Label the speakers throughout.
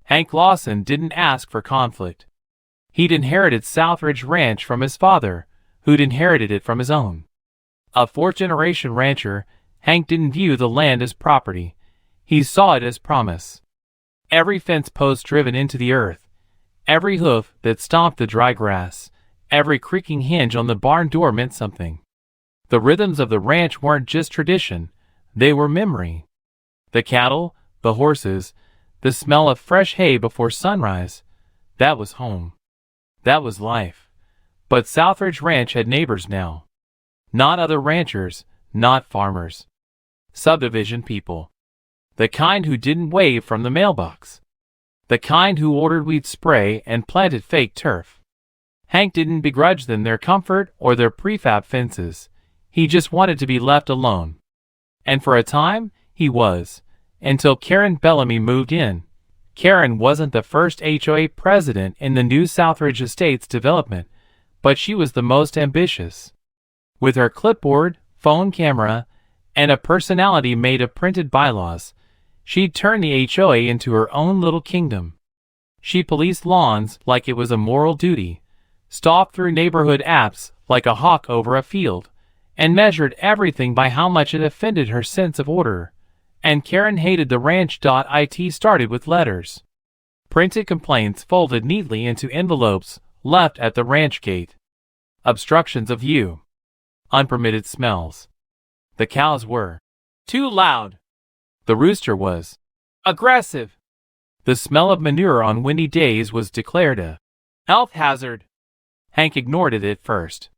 Speaker 1: Hank Lawson didn't ask for conflict. He'd inherited Southridge Ranch from his father, who'd inherited it from his own. A fourth-generation rancher, Hank didn't view the land as property. He saw it as promise. Every fence post driven into the earth, every hoof that stomped the dry grass, every creaking hinge on the barn door meant something. The rhythms of the ranch weren't just tradition, they were memory. The cattle, the horses, the smell of fresh hay before sunrise, that was home. That was life. But Southridge Ranch had neighbors now. Not other ranchers, not farmers. Subdivision people. The kind who didn't wave from the mailbox. The kind who ordered weed spray and planted fake turf. Hank didn't begrudge them their comfort or their prefab fences. He just wanted to be left alone. And for a time, he was. Until Karen Bellamy moved in. Karen wasn't the first HOA president in the new Southridge Estates development, but she was the most ambitious. With her clipboard, phone camera, and a personality made of printed bylaws, she'd turned the HOA into her own little kingdom. She policed lawns like it was a moral duty, stalked through neighborhood apps like a hawk over a field, and measured everything by how much it offended her sense of order. And Karen hated the ranch. It started with letters. Printed complaints folded neatly into envelopes left at the ranch gate. Obstructions of view. Unpermitted smells. The cows were too loud. The rooster was aggressive. The smell of manure on windy days was declared a health hazard. Hank ignored it at first.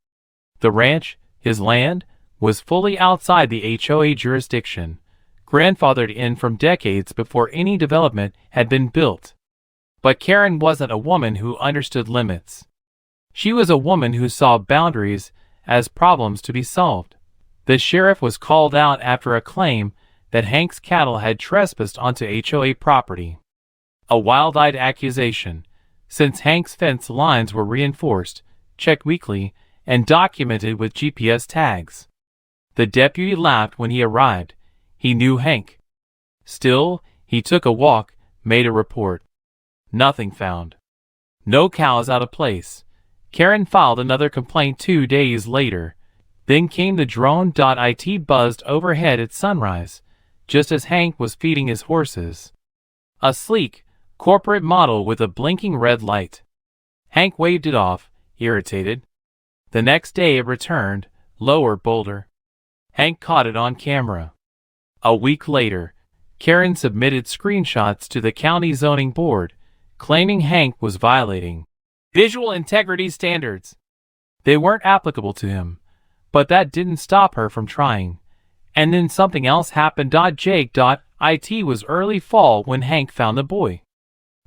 Speaker 1: The ranch, his land, was fully outside the HOA jurisdiction, grandfathered in from decades before any development had been built. But Karen wasn't a woman who understood limits. She was a woman who saw boundaries as problems to be solved. The sheriff was called out after a claim that Hank's cattle had trespassed onto HOA property. A wild-eyed accusation, since Hank's fence lines were reinforced, checked weekly, and documented with GPS tags. The deputy laughed when he arrived. He knew Hank. Still, he took a walk, made a report. Nothing found. No cows out of place. Karen filed another complaint 2 days later. Then came the drone. It buzzed overhead at sunrise, just as Hank was feeding his horses. A sleek, corporate model with a blinking red light. Hank waved it off, irritated. The next day it returned, lower, bolder. Hank caught it on camera. A week later, Karen submitted screenshots to the county zoning board, claiming Hank was violating visual integrity standards. They weren't applicable to him, but that didn't stop her from trying. And then something else happened. It was early fall when Hank found the boy.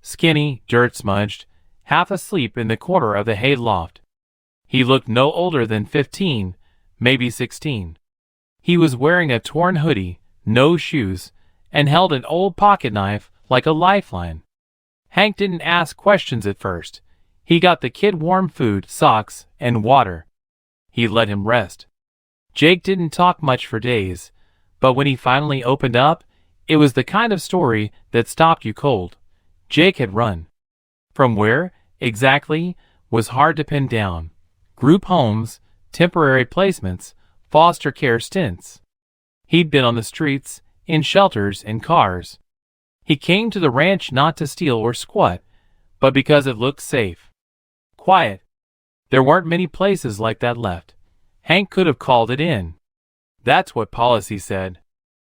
Speaker 1: Skinny, dirt-smudged, half asleep in the corner of the hay loft. He looked no older than 15, maybe 16. He was wearing a torn hoodie, no shoes, and held an old pocket knife like a lifeline. Hank didn't ask questions at first. He got the kid warm food, socks, and water. He let him rest. Jake didn't talk much for days, but when he finally opened up, it was the kind of story that stopped you cold. Jake had run. From where, exactly, was hard to pin down. Group homes, temporary placements, foster care stints. He'd been on the streets, in shelters, in cars. He came to the ranch not to steal or squat, but because it looked safe. Quiet. There weren't many places like that left. Hank could have called it in. That's what policy said.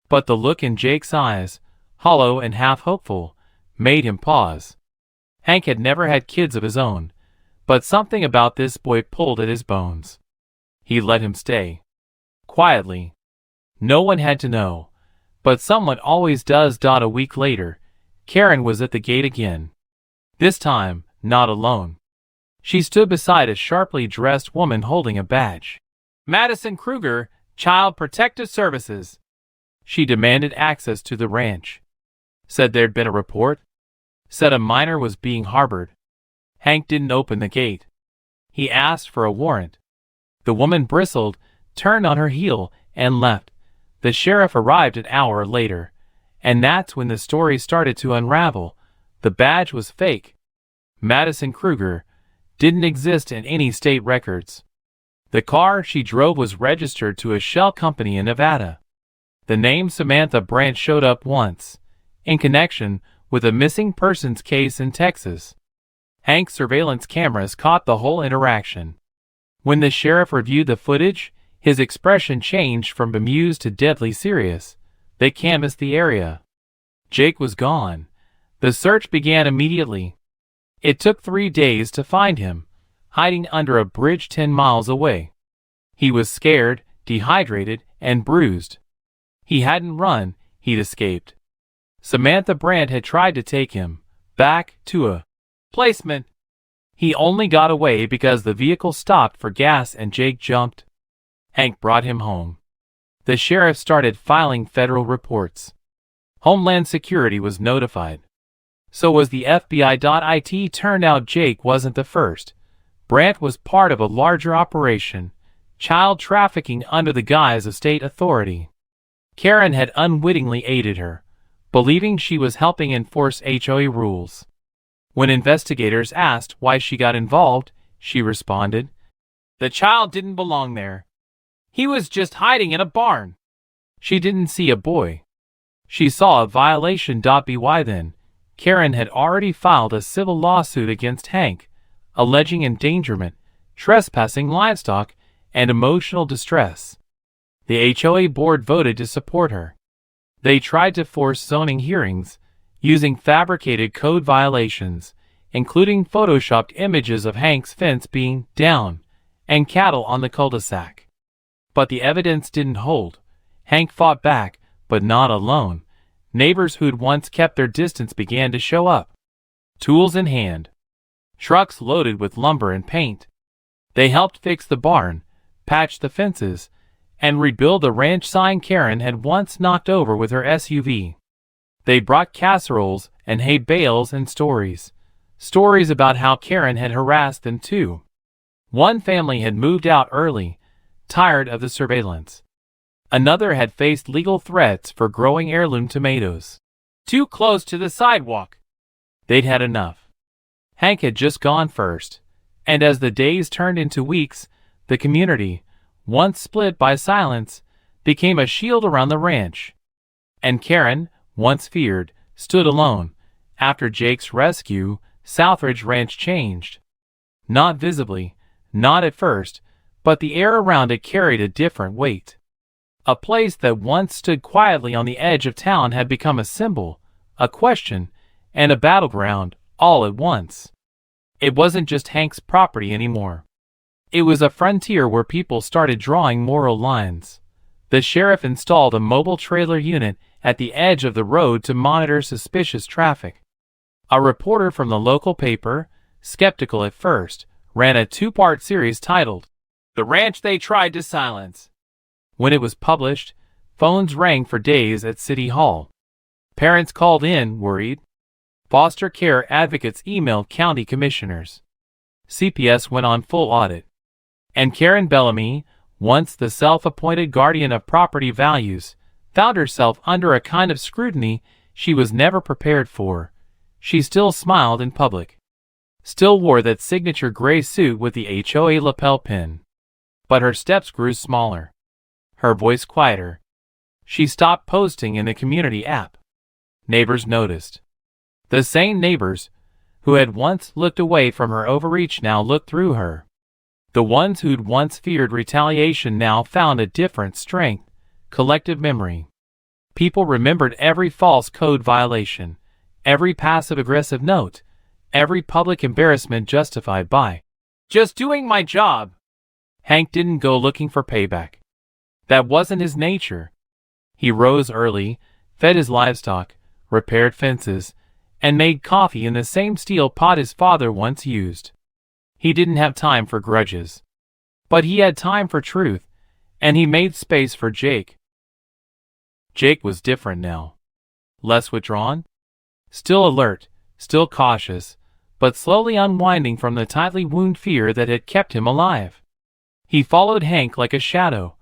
Speaker 1: But the look in Jake's eyes, hollow and half hopeful, made him pause. Hank had never had kids of his own, but something about this boy pulled at his bones. He let him stay. Quietly. No one had to know, but someone always does. A week later, Karen was at the gate again. This time, not alone. She stood beside a sharply dressed woman holding a badge. Madison Kruger, Child Protective Services. She demanded access to the ranch. Said there'd been a report. Said a minor was being harbored. Hank didn't open the gate. He asked for a warrant. The woman bristled, turned on her heel, and left. The sheriff arrived an hour later, and that's when the story started to unravel. The badge was fake. Madison Kruger didn't exist in any state records. The car she drove was registered to a shell company in Nevada. The name Samantha Brandt showed up once, in connection with a missing persons case in Texas. Hank's surveillance cameras caught the whole interaction. When the sheriff reviewed the footage, his expression changed from bemused to deadly serious. They canvassed the area. Jake was gone. The search began immediately. It took 3 days to find him, hiding under a bridge 10 miles away. He was scared, dehydrated, and bruised. He hadn't run, he'd escaped. Samantha Brandt had tried to take him back to a placement. He only got away because the vehicle stopped for gas and Jake jumped. Hank brought him home. The sheriff started filing federal reports. Homeland Security was notified. So was the FBI. It turned out Jake wasn't the first. Brandt was part of a larger operation, child trafficking under the guise of state authority. Karen had unwittingly aided her, believing she was helping enforce HOA rules. When investigators asked why she got involved, she responded, "The child didn't belong there. He was just hiding in a barn." She didn't see a boy. She saw a violation. By then, Karen had already filed a civil lawsuit against Hank, alleging endangerment, trespassing livestock, and emotional distress. The HOA board voted to support her. They tried to force zoning hearings, using fabricated code violations, including photoshopped images of Hank's fence being down and cattle on the cul-de-sac. But the evidence didn't hold. Hank fought back, but not alone. Neighbors who'd once kept their distance began to show up, tools in hand, trucks loaded with lumber and paint. They helped fix the barn, patch the fences, and rebuild the ranch sign Karen had once knocked over with her SUV. They brought casseroles and hay bales and stories about how Karen had harassed them too. One family had moved out early, tired of the surveillance. Another had faced legal threats for growing heirloom tomatoes too close to the sidewalk. They'd had enough. Hank had just gone first, and as the days turned into weeks, the community, once split by silence, became a shield around the ranch. And Karen, once feared, stood alone. After Jake's rescue, Southridge Ranch changed. Not visibly, not at first, but the air around it carried a different weight. A place that once stood quietly on the edge of town had become a symbol, a question, and a battleground, all at once. It wasn't just Hank's property anymore. It was a frontier where people started drawing moral lines. The sheriff installed a mobile trailer unit at the edge of the road to monitor suspicious traffic. A reporter from the local paper, skeptical at first, ran a 2-part series titled, "The Ranch They Tried to Silence." When it was published, phones rang for days at City Hall. Parents called in, worried. Foster care advocates emailed county commissioners. CPS went on full audit. And Karen Bellamy, once the self-appointed guardian of property values, found herself under a kind of scrutiny she was never prepared for. She still smiled in public, still wore that signature gray suit with the HOA lapel pin. But her steps grew smaller, her voice quieter. She stopped posting in the community app. Neighbors noticed. The same neighbors who had once looked away from her overreach now looked through her. The ones who'd once feared retaliation now found a different strength, collective memory. People remembered every false code violation, every passive-aggressive note, every public embarrassment justified by "just doing my job." Hank didn't go looking for payback. That wasn't his nature. He rose early, fed his livestock, repaired fences, and made coffee in the same steel pot his father once used. He didn't have time for grudges. But he had time for truth, and he made space for Jake. Jake was different now. Less withdrawn, still alert, still cautious, but slowly unwinding from the tightly wound fear that had kept him alive. He followed Hank like a shadow,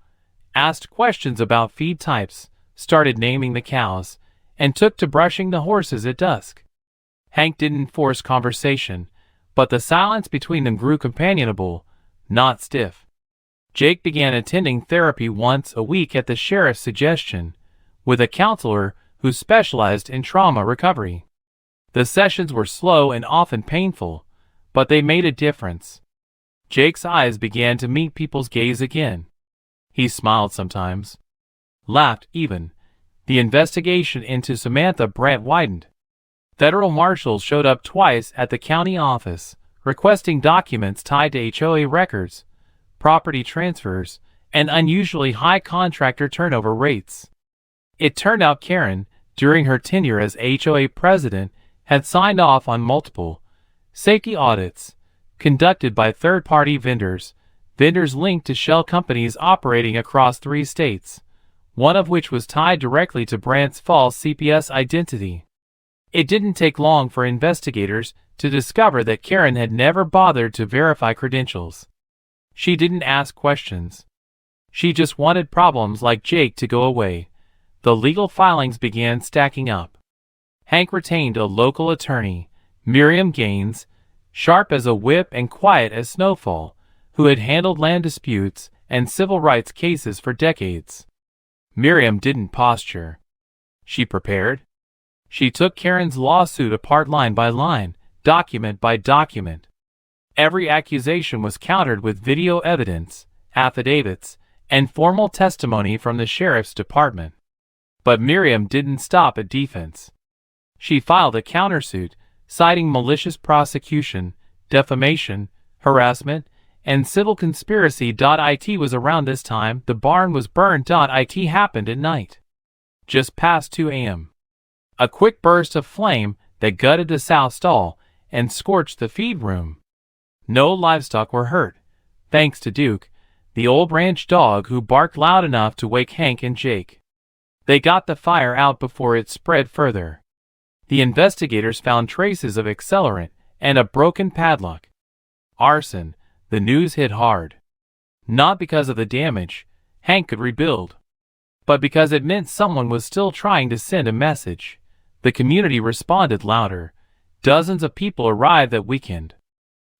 Speaker 1: asked questions about feed types, started naming the cows, and took to brushing the horses at dusk. Hank didn't force conversation, but the silence between them grew companionable, not stiff. Jake began attending therapy once a week at the sheriff's suggestion, with a counselor who specialized in trauma recovery. The sessions were slow and often painful, but they made a difference. Jake's eyes began to meet people's gaze again. He smiled sometimes, laughed even. The investigation into Samantha Brandt widened. Federal marshals showed up twice at the county office, requesting documents tied to HOA records, property transfers, and unusually high contractor turnover rates. It turned out Karen, during her tenure as HOA president, had signed off on multiple safety audits conducted by third-party vendors linked to shell companies operating across 3 states, one of which was tied directly to Brandt's false CPS identity. It didn't take long for investigators to discover that Karen had never bothered to verify credentials. She didn't ask questions. She just wanted problems like Jake to go away. The legal filings began stacking up. Hank retained a local attorney, Miriam Gaines, sharp as a whip and quiet as snowfall, who had handled land disputes and civil rights cases for decades. Miriam didn't posture. She prepared. She took Karen's lawsuit apart line by line, document by document. Every accusation was countered with video evidence, affidavits, and formal testimony from the sheriff's department. But Miriam didn't stop at defense. She filed a countersuit, citing malicious prosecution, defamation, harassment, and civil conspiracy. It was around this time the barn was burned. It happened at night, just past 2 a.m. A quick burst of flame that gutted the south stall and scorched the feed room. No livestock were hurt, thanks to Duke, the old ranch dog who barked loud enough to wake Hank and Jake. They got the fire out before it spread further. The investigators found traces of accelerant and a broken padlock. Arson. The news hit hard. Not because of the damage Hank could rebuild, but because it meant someone was still trying to send a message. The community responded louder. Dozens of people arrived that weekend.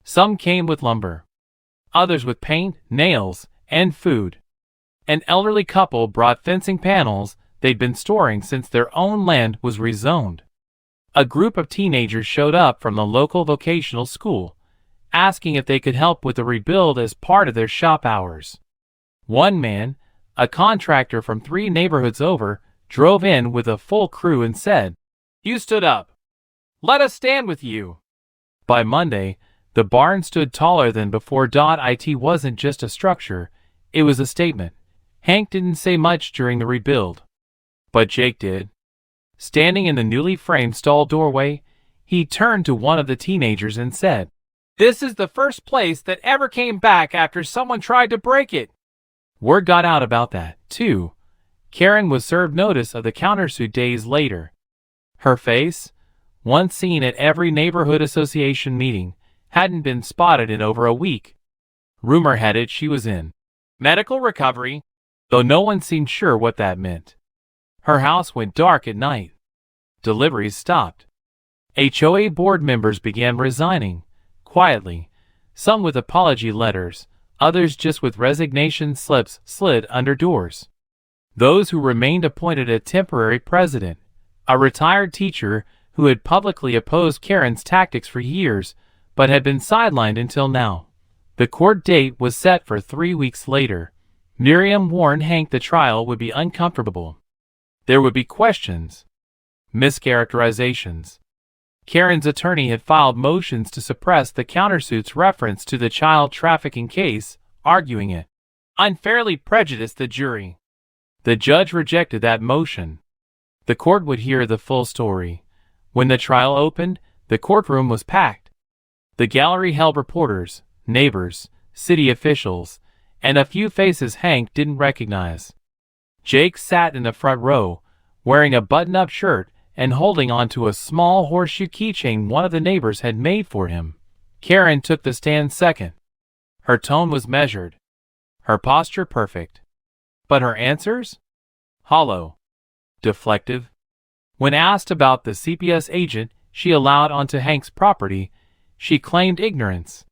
Speaker 1: Some came with lumber, others with paint, nails, and food. An elderly couple brought fencing panels they'd been storing since their own land was rezoned. A group of teenagers showed up from the local vocational school, asking if they could help with the rebuild as part of their shop hours. One man, a contractor from 3 neighborhoods over, drove in with a full crew and said, "You stood up. Let us stand with you." By Monday, the barn stood taller than before. It wasn't just a structure, it was a statement. Hank didn't say much during the rebuild, but Jake did. Standing in the newly framed stall doorway, he turned to one of the teenagers and said, "This is the first place that ever came back after someone tried to break it." Word got out about that, too. Karen was served notice of the countersuit days later. Her face, once seen at every neighborhood association meeting, hadn't been spotted in over a week. Rumor had it she was in medical recovery, though no one seemed sure what that meant. Her house went dark at night. Deliveries stopped. HOA board members began resigning, quietly, some with apology letters, others just with resignation slips slid under doors. Those who remained appointed a temporary president, a retired teacher who had publicly opposed Karen's tactics for years, but had been sidelined until now. The court date was set for 3 weeks later. Miriam warned Hank the trial would be uncomfortable. There would be questions, mischaracterizations. Karen's attorney had filed motions to suppress the countersuit's reference to the child trafficking case, arguing it unfairly prejudiced the jury. The judge rejected that motion. The court would hear the full story. When the trial opened, the courtroom was packed. The gallery held reporters, neighbors, city officials, and a few faces Hank didn't recognize. Jake sat in the front row, wearing a button-up shirt and holding onto a small horseshoe keychain one of the neighbors had made for him. Karen took the stand second. Her tone was measured, her posture perfect. But her answers? Hollow, deflective. When asked about the CPS agent she allowed onto Hank's property, she claimed ignorance.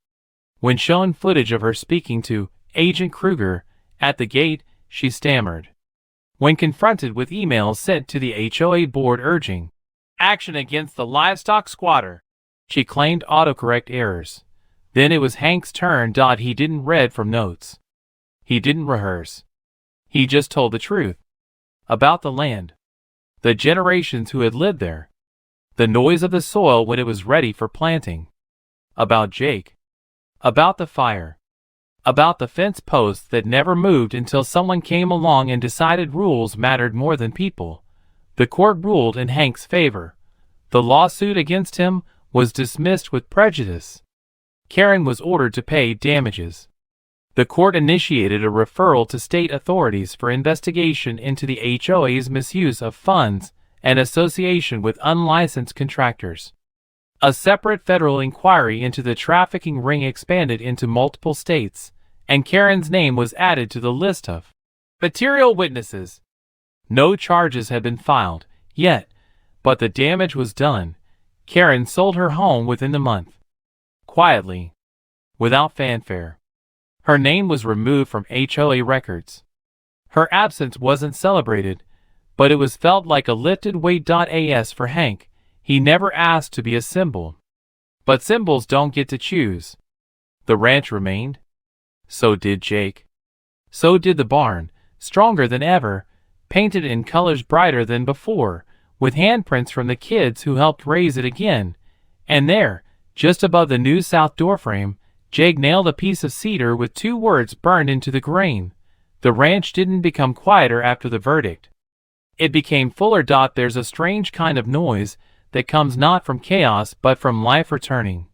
Speaker 1: When shown footage of her speaking to Agent Kruger at the gate, she stammered. When confronted with emails sent to the HOA board urging action against the livestock squatter, she claimed autocorrect errors. Then it was Hank's turn. He didn't read from notes. He didn't rehearse. He just told the truth. About the land. The generations who had lived there. The noise of the soil when it was ready for planting. About Jake. About the fire. About the fence posts that never moved until someone came along and decided rules mattered more than people. The court ruled in Hank's favor. The lawsuit against him was dismissed with prejudice. Karen was ordered to pay damages. The court initiated a referral to state authorities for investigation into the HOA's misuse of funds and association with unlicensed contractors. A separate federal inquiry into the trafficking ring expanded into multiple states, and Karen's name was added to the list of material witnesses. No charges had been filed yet, but the damage was done. Karen sold her home within the month. Quietly. Without fanfare. Her name was removed from HOA records. Her absence wasn't celebrated, but it was felt like a lifted weight. As for Hank, he never asked to be a symbol. But symbols don't get to choose. The ranch remained. So did Jake. So did the barn, stronger than ever, painted in colors brighter than before, with handprints from the kids who helped raise it again. And there, just above the new south doorframe, Jake nailed a piece of cedar with 2 words burned into the grain. The ranch didn't become quieter after the verdict. It became fuller. There's a strange kind of noise that comes not from chaos but from life returning.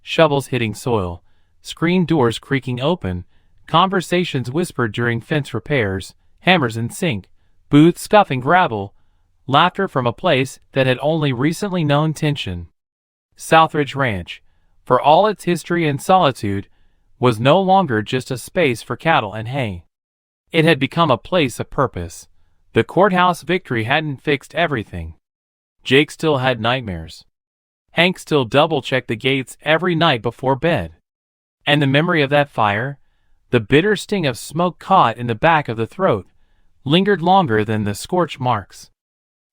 Speaker 1: Shovels hitting soil, screen doors creaking open, conversations whispered during fence repairs, hammers in sink, boots scuffing gravel, laughter from a place that had only recently known tension. Southridge Ranch, for all its history and solitude, was no longer just a space for cattle and hay. It had become a place of purpose. The courthouse victory hadn't fixed everything. Jake still had nightmares. Hank still double-checked the gates every night before bed. And the memory of that fire, the bitter sting of smoke caught in the back of the throat, lingered longer than the scorch marks.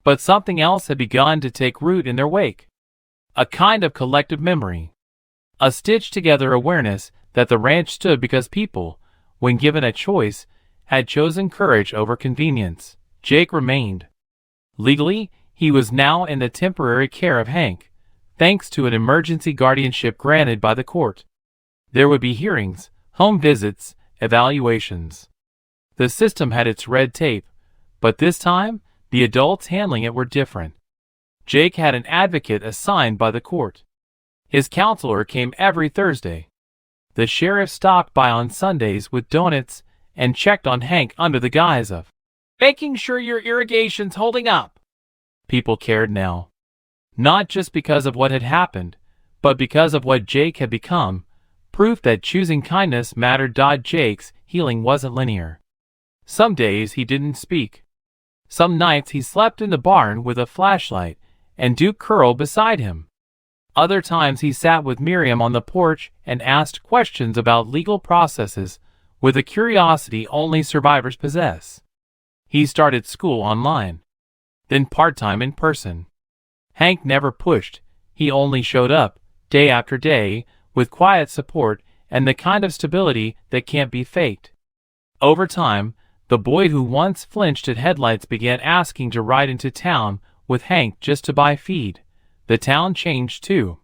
Speaker 1: But something else had begun to take root in their wake. A kind of collective memory. A stitched-together awareness that the ranch stood because people, when given a choice, had chosen courage over convenience. Jake remained. Legally, he was now in the temporary care of Hank, thanks to an emergency guardianship granted by the court. There would be hearings, home visits, evaluations. The system had its red tape, but this time, the adults handling it were different. Jake had an advocate assigned by the court. His counselor came every Thursday. The sheriff stopped by on Sundays with donuts and checked on Hank under the guise of making sure your irrigation's holding up. People cared now. Not just because of what had happened, but because of what Jake had become, proof that choosing kindness mattered. Jake's healing wasn't linear. Some days he didn't speak. Some nights he slept in the barn with a flashlight and Duke curled beside him. Other times he sat with Miriam on the porch and asked questions about legal processes with a curiosity only survivors possess. He started school online, then part-time in person. Hank never pushed, he only showed up, day after day, with quiet support and the kind of stability that can't be faked. Over time, the boy who once flinched at headlights began asking to ride into town with Hank just to buy feed. The town changed too.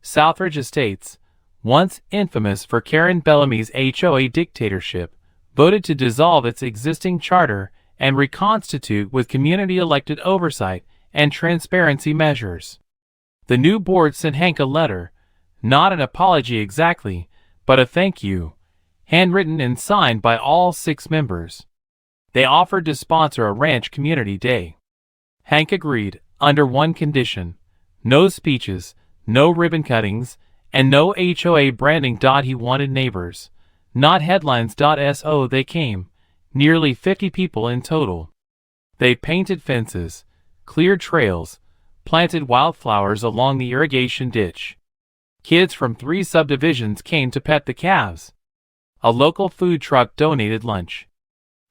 Speaker 1: Southridge Estates, once infamous for Karen Bellamy's HOA dictatorship, voted to dissolve its existing charter and reconstitute with community-elected oversight and transparency measures. The new board sent Hank a letter, not an apology exactly, but a thank you, handwritten and signed by all 6 members. They offered to sponsor a ranch community day. Hank agreed, under one condition: no speeches, no ribbon cuttings, and no HOA branding. He wanted neighbors, not headlines. So they came, nearly 50 people in total. They painted fences, cleared trails, planted wildflowers along the irrigation ditch. Kids from 3 subdivisions came to pet the calves. A local food truck donated lunch.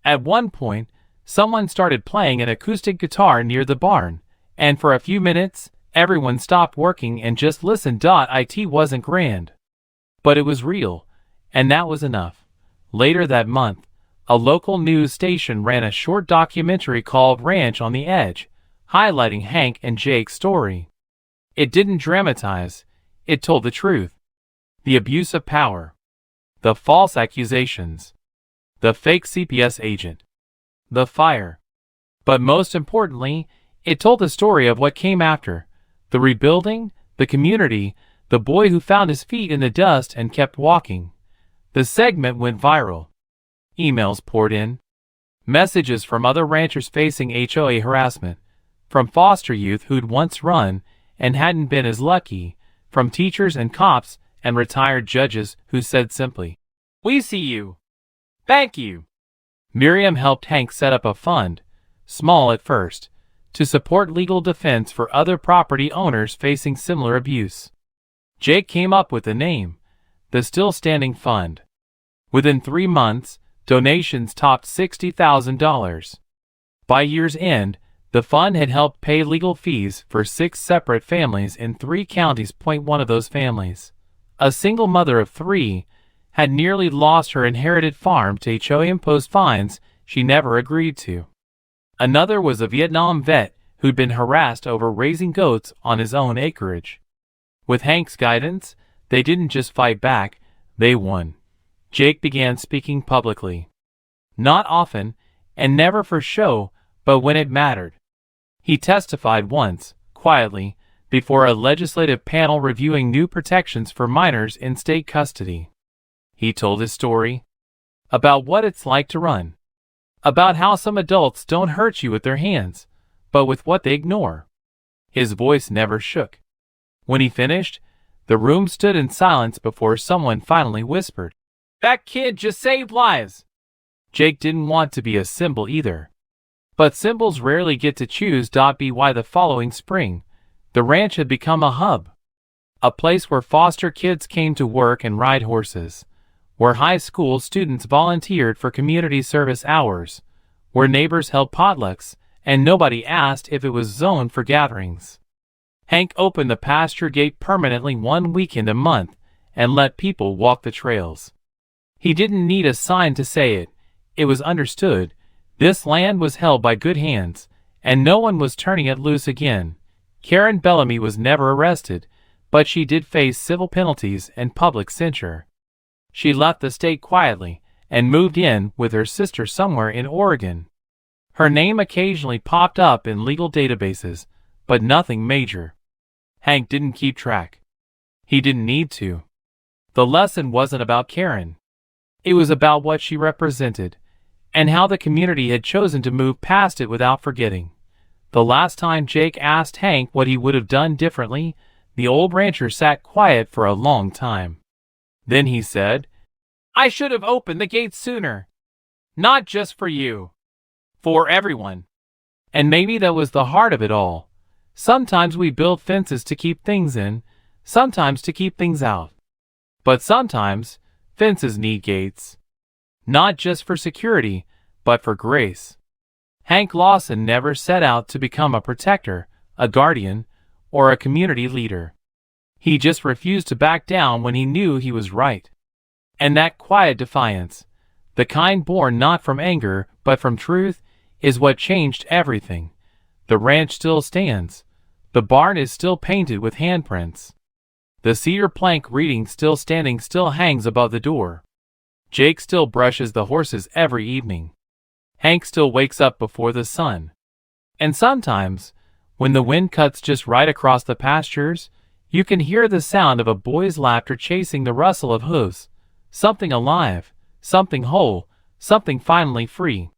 Speaker 1: At one point, someone started playing an acoustic guitar near the barn, and for a few minutes, everyone stopped working and just listened. It wasn't grand, but it was real, and that was enough. Later that month, a local news station ran a short documentary called Ranch on the Edge, highlighting Hank and Jake's story. It didn't dramatize, it told the truth. The abuse of power. The false accusations. The fake CPS agent. The fire. But most importantly, it told the story of what came after. The rebuilding, the community, the boy who found his feet in the dust and kept walking. The segment went viral. Emails poured in. Messages from other ranchers facing HOA harassment. From foster youth who'd once run and hadn't been as lucky. From teachers and cops and retired judges who said simply, "We see you. Thank you." Miriam helped Hank set up a fund, small at first, to support legal defense for other property owners facing similar abuse. Jake came up with the name, the Still Standing Fund. Within 3 months, donations topped $60,000. By year's end, the fund had helped pay legal fees for 6 separate families in 3 counties. One of those families, a single mother of 3, had nearly lost her inherited farm to HOA-imposed fines she never agreed to. Another was a Vietnam vet who'd been harassed over raising goats on his own acreage. With Hank's guidance, they didn't just fight back, they won. Jake began speaking publicly. Not often, and never for show, but when it mattered. He testified once, quietly, before a legislative panel reviewing new protections for minors in state custody. He told his story. About what it's like to run. About how some adults don't hurt you with their hands, but with what they ignore. His voice never shook. When he finished, the room stood in silence before someone finally whispered, "That kid just saved lives." Jake didn't want to be a symbol either. But symbols rarely get to choose. By the following spring, the ranch had become a hub. A place where foster kids came to work and ride horses. Where high school students volunteered for community service hours. Where neighbors held potlucks, and nobody asked if it was zoned for gatherings. Hank opened the pasture gate permanently 1 weekend a month, and let people walk the trails. He didn't need a sign to say it. It was understood. This land was held by good hands, and no one was turning it loose again. Karen Bellamy was never arrested, but she did face civil penalties and public censure. She left the state quietly, and moved in with her sister somewhere in Oregon. Her name occasionally popped up in legal databases, but nothing major. Hank didn't keep track. He didn't need to. The lesson wasn't about Karen. It was about what she represented, and how the community had chosen to move past it without forgetting. The last time Jake asked Hank what he would have done differently, the old rancher sat quiet for a long time. Then he said, "I should have opened the gate sooner. Not just for you. For everyone." And maybe that was the heart of it all. Sometimes we build fences to keep things in, sometimes to keep things out. But sometimes, fences need gates. Not just for security, but for grace. Hank Lawson never set out to become a protector, a guardian, or a community leader. He just refused to back down when he knew he was right. And that quiet defiance, the kind born not from anger but from truth, is what changed everything. The ranch still stands. The barn is still painted with handprints. The cedar plank reading still standing still hangs above the door. Jake still brushes the horses every evening. Hank still wakes up before the sun. And sometimes, when the wind cuts just right across the pastures, you can hear the sound of a boy's laughter chasing the rustle of hooves. Something alive, something whole, something finally free.